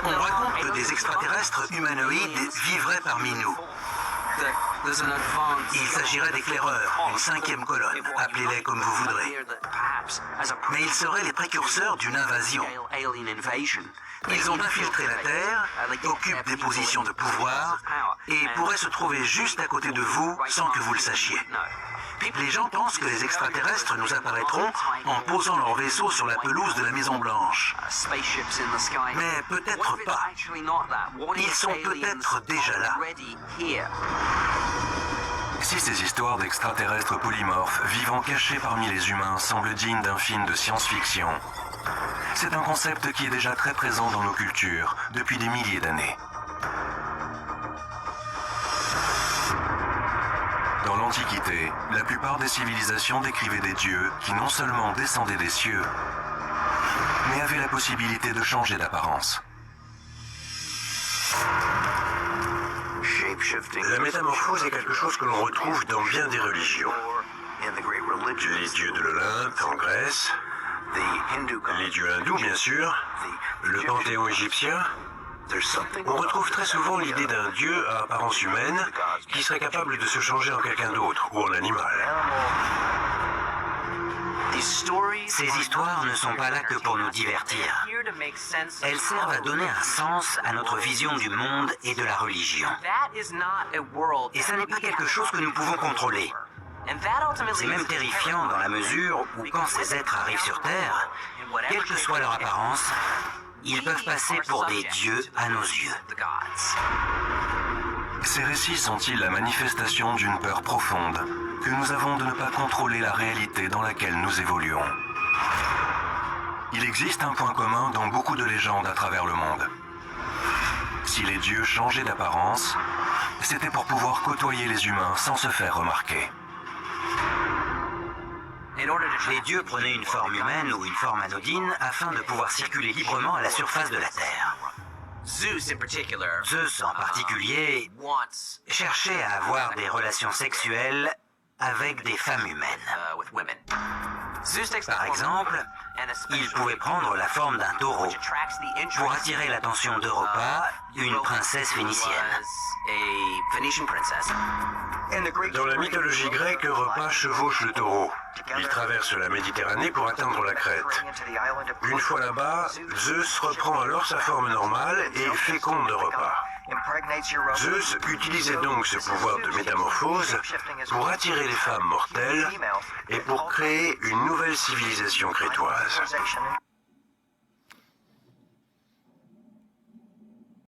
On raconte que des extraterrestres humanoïdes vivraient parmi nous. Il s'agirait d'éclaireurs, une cinquième colonne, appelez-les comme vous voudrez. Mais ils seraient les précurseurs d'une invasion. Ils ont infiltré la Terre, occupent des positions de pouvoir et pourraient se trouver juste à côté de vous sans que vous le sachiez. Les gens pensent que les extraterrestres nous apparaîtront en posant leur vaisseau sur la pelouse de la Maison Blanche. Mais peut-être pas. Ils sont peut-être déjà là. Si ces histoires d'extraterrestres polymorphes vivant cachés parmi les humains semblent dignes d'un film de science-fiction, c'est un concept qui est déjà très présent dans nos cultures depuis des milliers d'années. Dans l'Antiquité, la plupart des civilisations décrivaient des dieux qui non seulement descendaient des cieux, mais avaient la possibilité de changer d'apparence. La métamorphose est quelque chose que l'on retrouve dans bien des religions. Les dieux de l'Olympe en Grèce, les dieux hindous bien sûr, le panthéon égyptien. On retrouve très souvent l'idée d'un dieu à apparence humaine qui serait capable de se changer en quelqu'un d'autre ou en animal. Ces histoires ne sont pas là que pour nous divertir. Elles servent à donner un sens à notre vision du monde et de la religion. Et ça n'est pas quelque chose que nous pouvons contrôler. C'est même terrifiant dans la mesure où quand ces êtres arrivent sur Terre, quelle que soit leur apparence, ils peuvent passer pour des dieux à nos yeux. Ces récits sont-ils la manifestation d'une peur profonde que nous avons de ne pas contrôler la réalité dans laquelle nous évoluons? Il existe un point commun dans beaucoup de légendes à travers le monde. Si les dieux changeaient d'apparence, c'était pour pouvoir côtoyer les humains sans se faire remarquer. Les dieux prenaient une forme humaine ou une forme anodine afin de pouvoir circuler librement à la surface de la Terre. Zeus en particulier cherchait à avoir des relations sexuelles avec des femmes humaines. Par exemple, il pouvait prendre la forme d'un taureau pour attirer l'attention d'Europa, une princesse phénicienne. Dans la mythologie grecque, Europa chevauche le taureau. Il traverse la Méditerranée pour atteindre la Crète. Une fois là-bas, Zeus reprend alors sa forme normale et féconde Europa. Zeus utilisait donc ce pouvoir de métamorphose pour attirer les femmes mortelles et pour créer une nouvelle civilisation crétoise.